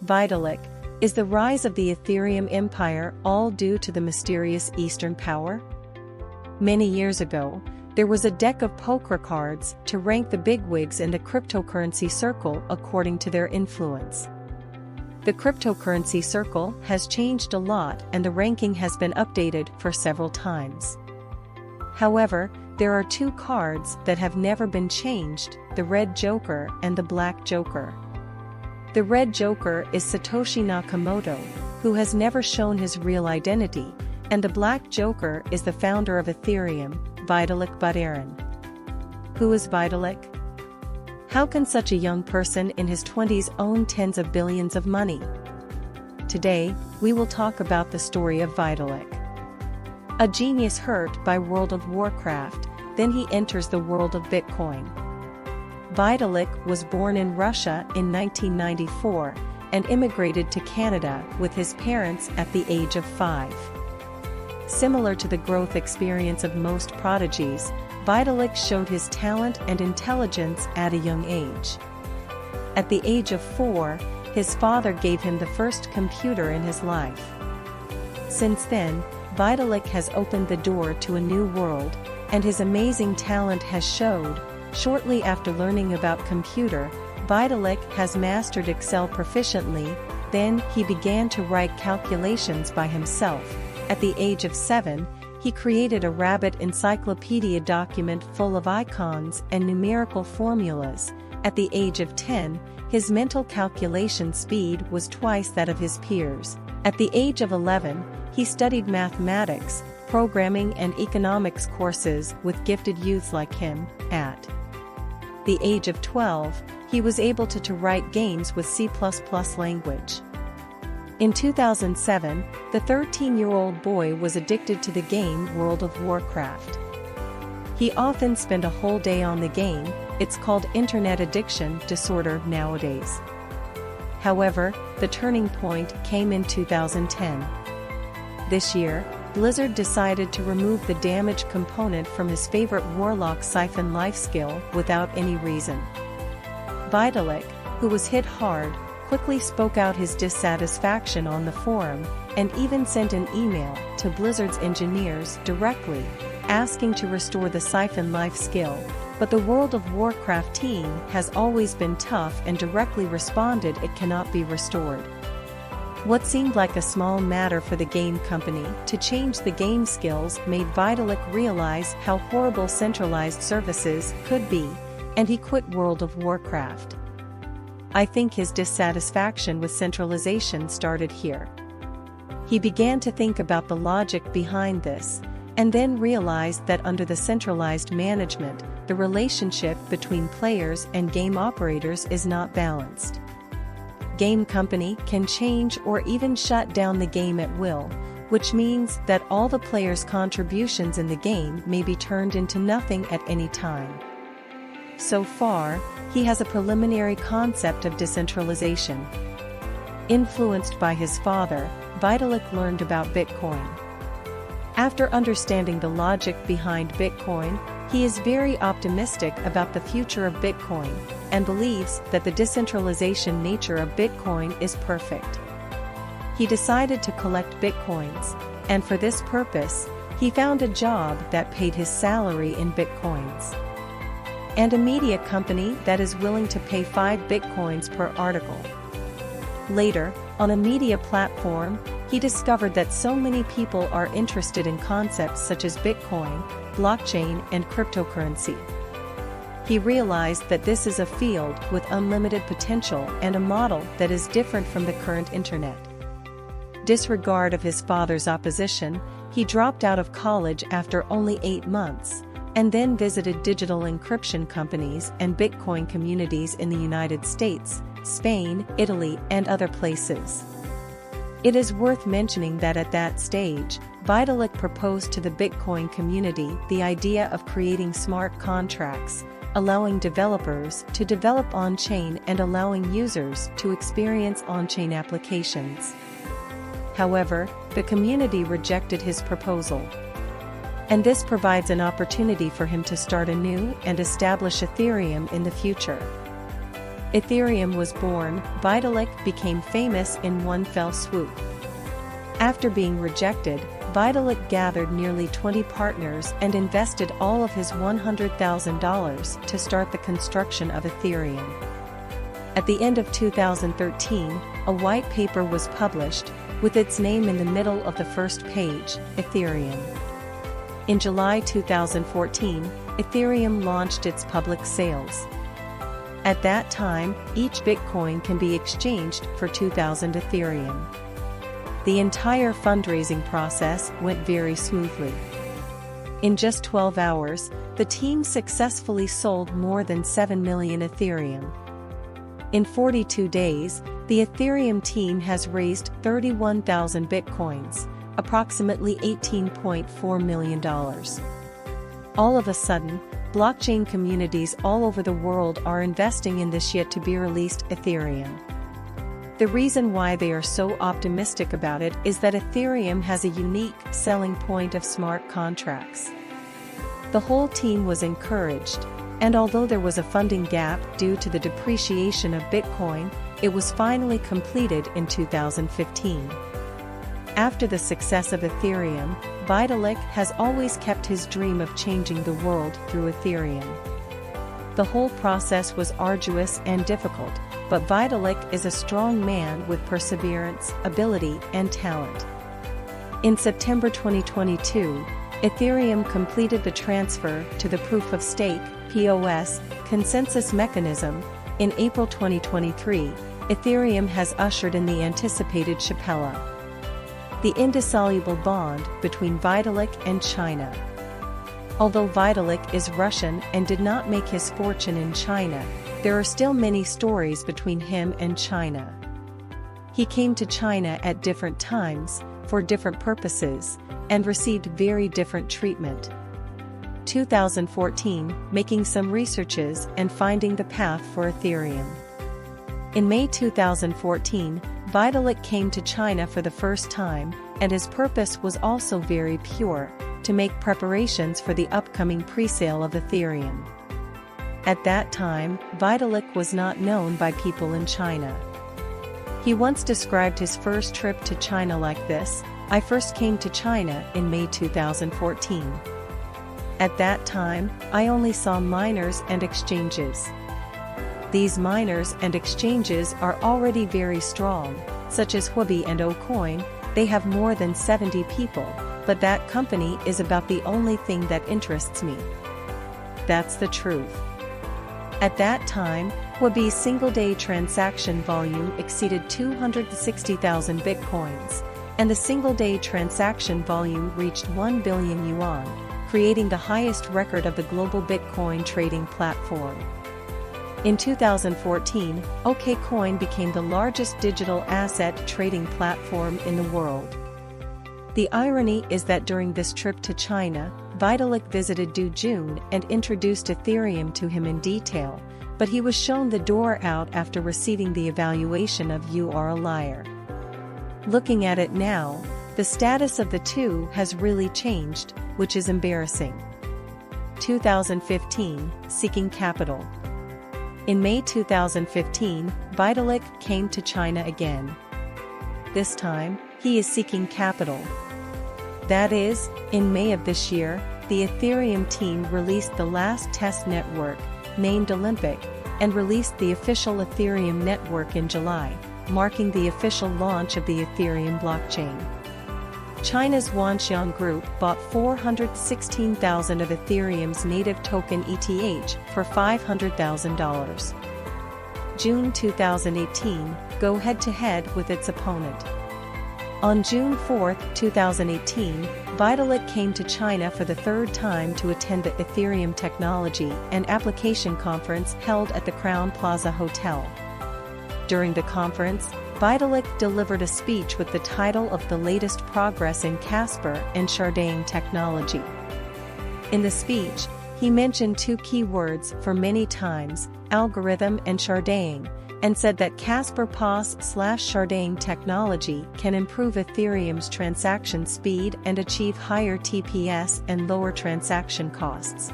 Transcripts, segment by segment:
Vitalik, is the rise of the Ethereum empire all due to the mysterious Eastern power? Many years ago, there was a deck of poker cards to rank the bigwigs in the cryptocurrency circle according to their influence. The cryptocurrency circle has changed a lot and the ranking has been updated for several times. However, there are two cards that have never been changed, the Red Joker and the Black Joker. The Red Joker is Satoshi Nakamoto, who has never shown his real identity, and the Black Joker is the founder of Ethereum, Vitalik Buterin. Who is Vitalik? How can such a young person in his 20s own tens of billions of money? Today, we will talk about the story of Vitalik. A genius hurt by World of Warcraft, then he enters the world of Bitcoin. Vitalik was born in Russia in 1994 and immigrated to Canada with his parents at the age of 5. Similar to the growth experience of most prodigies, Vitalik showed his talent and intelligence at a young age. At the age of 4, his father gave him the first computer in his life. Since then, Vitalik has opened the door to a new world, and his amazing talent has showed. Shortly after learning about computer, Vitalik has mastered Excel proficiently, then he began to write calculations by himself. At the age of 7, he created a rabbit encyclopedia document full of icons and numerical formulas. At the age of 10, his mental calculation speed was twice that of his peers. At the age of 11, he studied mathematics, programming and economics courses with gifted youths like him. At the age of 12, he was able to write games with C++ language. In 2007, the 13-year-old boy was addicted to the game World of Warcraft. He often spent a whole day on the game. It's called internet addiction disorder nowadays. However, the turning point came in 2010. This year, Blizzard decided to remove the damage component from his favorite Warlock Siphon life skill without any reason. Vitalik, who was hit hard, quickly spoke out his dissatisfaction on the forum, and even sent an email to Blizzard's engineers directly, asking to restore the Siphon life skill, but the World of Warcraft team has always been tough and directly responded it cannot be restored. What seemed like a small matter for the game company to change the game skills made Vitalik realize how horrible centralized services could be, and he quit World of Warcraft. I think his dissatisfaction with centralization started here. He began to think about the logic behind this, and then realized that under the centralized management, the relationship between players and game operators is not balanced. Game company can change or even shut down the game at will, which means that all the players' contributions in the game may be turned into nothing at any time. So far, he has a preliminary concept of decentralization. Influenced by his father, Vitalik learned about Bitcoin. After understanding the logic behind Bitcoin, he is very optimistic about the future of Bitcoin, and believes that the decentralization nature of Bitcoin is perfect. He decided to collect Bitcoins, and for this purpose, he found a job that paid his salary in Bitcoins. And a media company that is willing to pay 5 Bitcoins per article. Later, on a media platform, he discovered that so many people are interested in concepts such as Bitcoin, blockchain, and cryptocurrency. He realized that this is a field with unlimited potential and a model that is different from the current internet. Disregard of his father's opposition, he dropped out of college after only 8 months, and then visited digital encryption companies and Bitcoin communities in the United States, Spain, Italy, and other places. It is worth mentioning that at that stage, Vitalik proposed to the Bitcoin community the idea of creating smart contracts, allowing developers to develop on-chain and allowing users to experience on-chain applications. However, the community rejected his proposal. And this provides an opportunity for him to start anew and establish Ethereum in the future. Ethereum was born. Vitalik became famous in one fell swoop. After being rejected, Vitalik gathered nearly 20 partners and invested all of his $100,000 to start the construction of Ethereum. At the end of 2013, a white paper was published, with its name in the middle of the first page, Ethereum. In July 2014, Ethereum launched its public sales. At that time, each Bitcoin can be exchanged for 2,000 Ethereum. The entire fundraising process went very smoothly. In just 12 hours, the team successfully sold more than 7 million Ethereum. In 42 days, the Ethereum team has raised 31,000 Bitcoins, approximately $18.4 million. All of a sudden, blockchain communities all over the world are investing in this yet-to-be-released Ethereum. The reason why they are so optimistic about it is that Ethereum has a unique selling point of smart contracts. The whole team was encouraged, and although there was a funding gap due to the depreciation of Bitcoin, it was finally completed in 2015. After the success of Ethereum, Vitalik has always kept his dream of changing the world through Ethereum. The whole process was arduous and difficult, but Vitalik is a strong man with perseverance, ability, and talent. In September 2022, Ethereum completed the transfer to the Proof-of-Stake (POS) consensus mechanism. In April 2023, Ethereum has ushered in the anticipated Shapella, the indissoluble bond between Vitalik and China. Although Vitalik is Russian and did not make his fortune in China, there are still many stories between him and China. He came to China at different times, for different purposes, and received very different treatment. 2014, making some researches and finding the path for Ethereum. In May 2014, Vitalik came to China for the first time, and his purpose was also very pure, to make preparations for the upcoming presale of Ethereum. At that time, Vitalik was not known by people in China. He once described his first trip to China like this: "I first came to China in May 2014. At that time, I only saw miners and exchanges. These miners and exchanges are already very strong, such as Huobi and OCoin. They have more than 70 people, but that company is about the only thing that interests me. That's the truth." At that time, Huobi's single-day transaction volume exceeded 260,000 Bitcoins, and the single-day transaction volume reached 1 billion yuan, creating the highest record of the global Bitcoin trading platform. In 2014, OKCoin became the largest digital asset trading platform in the world. The irony is that during this trip to China, Vitalik visited Du Jun and introduced Ethereum to him in detail, but he was shown the door out after receiving the evaluation of "You are a liar." Looking at it now, the status of the two has really changed, which is embarrassing. 2015, seeking capital. In May 2015, Vitalik came to China again. This time, he is seeking capital. That is, in May of this year, the Ethereum team released the last test network, named Olympic, and released the official Ethereum network in July, marking the official launch of the Ethereum blockchain. China's Wanxiang Group bought 416,000 of Ethereum's native token ETH for $500,000. June 2018, go head-to-head with its opponent. On June 4, 2018, Vitalik came to China for the third time to attend the Ethereum Technology and Application Conference held at the Crowne Plaza Hotel. During the conference, Vitalik delivered a speech with the title of "The Latest Progress in Casper and Sharding Technology." In the speech, he mentioned two key words for many times, algorithm and Sharding, and said that Casper POS/Sharding technology can improve Ethereum's transaction speed and achieve higher TPS and lower transaction costs.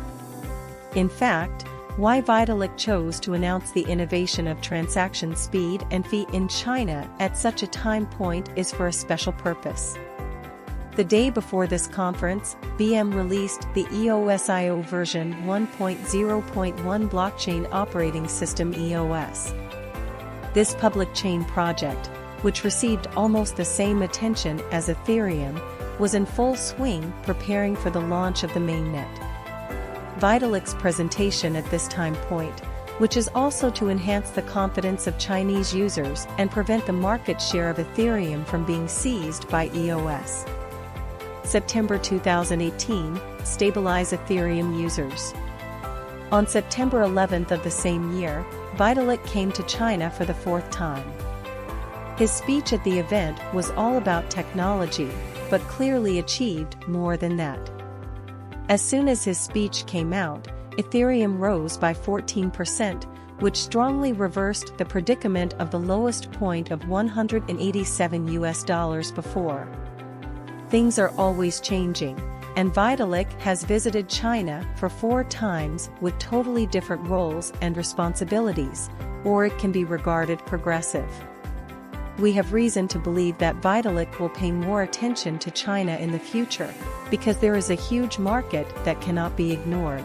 In fact, Why Vitalik chose to announce the innovation of transaction speed and fee in China at such a time point is for a special purpose. The day before this conference, BM released the EOSIO version 1.0.1 blockchain operating system EOS. This public chain project, which received almost the same attention as Ethereum, was in full swing preparing for the launch of the mainnet. Vitalik's presentation at this time point, which is also to enhance the confidence of Chinese users and prevent the market share of Ethereum from being seized by EOS. September 2018, stabilize Ethereum users. On September 11th of the same year, Vitalik came to China for the fourth time. His speech at the event was all about technology, but clearly achieved more than that. As soon as his speech came out, Ethereum rose by 14%, which strongly reversed the predicament of the lowest point of $187 before. Things are always changing, and Vitalik has visited China for 4 times with totally different roles and responsibilities, or it can be regarded progressive. We have reason to believe that Vitalik will pay more attention to China in the future, because there is a huge market that cannot be ignored.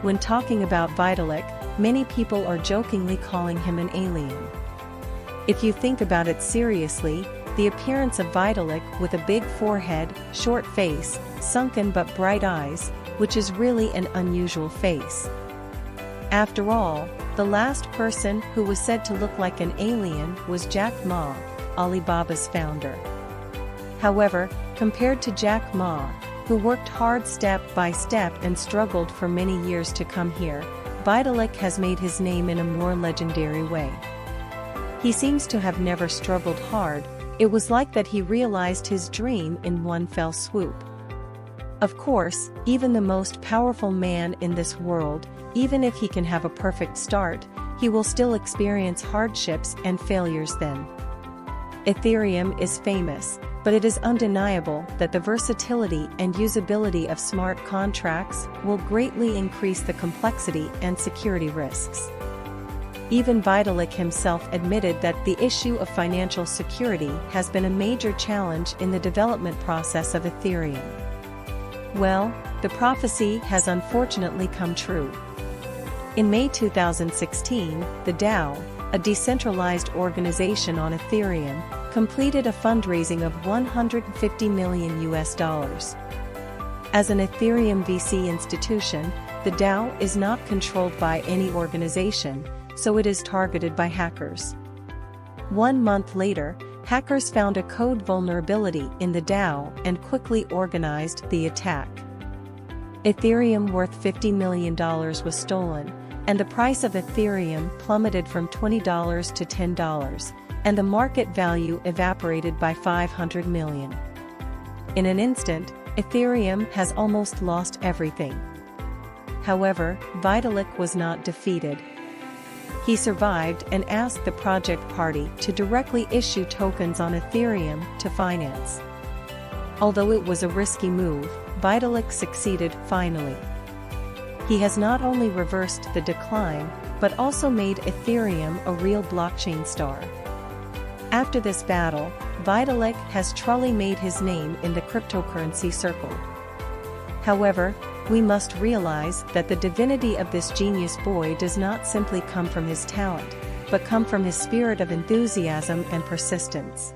When talking about Vitalik, many people are jokingly calling him an alien. If you think about it seriously, the appearance of Vitalik with a big forehead, short face, sunken but bright eyes, which is really an unusual face. After all, the last person who was said to look like an alien was Jack Ma, Alibaba's founder. However, compared to Jack Ma, who worked hard step by step and struggled for many years to come here, Vitalik has made his name in a more legendary way. He seems to have never struggled hard. It was like that he realized his dream in one fell swoop. Of course, even the most powerful man in this world, even if he can have a perfect start, he will still experience hardships and failures then. Ethereum is famous, but it is undeniable that the versatility and usability of smart contracts will greatly increase the complexity and security risks. Even Vitalik himself admitted that the issue of financial security has been a major challenge in the development process of Ethereum. Well, the prophecy has unfortunately come true. In May 2016, the DAO, a decentralized organization on Ethereum, completed a fundraising of $150 million. As an Ethereum VC institution, the DAO is not controlled by any organization, so it is targeted by hackers. 1 month later, hackers found a code vulnerability in the DAO and quickly organized the attack. Ethereum worth $50 million was stolen, and the price of Ethereum plummeted from $20 to $10, and the market value evaporated by $500 million. In an instant, Ethereum has almost lost everything. However, Vitalik was not defeated. He survived and asked the project party to directly issue tokens on Ethereum to finance. Although it was a risky move, Vitalik succeeded finally. He has not only reversed the decline, but also made Ethereum a real blockchain star. After this battle, Vitalik has truly made his name in the cryptocurrency circle. However, we must realize that the divinity of this genius boy does not simply come from his talent, but come from his spirit of enthusiasm and persistence.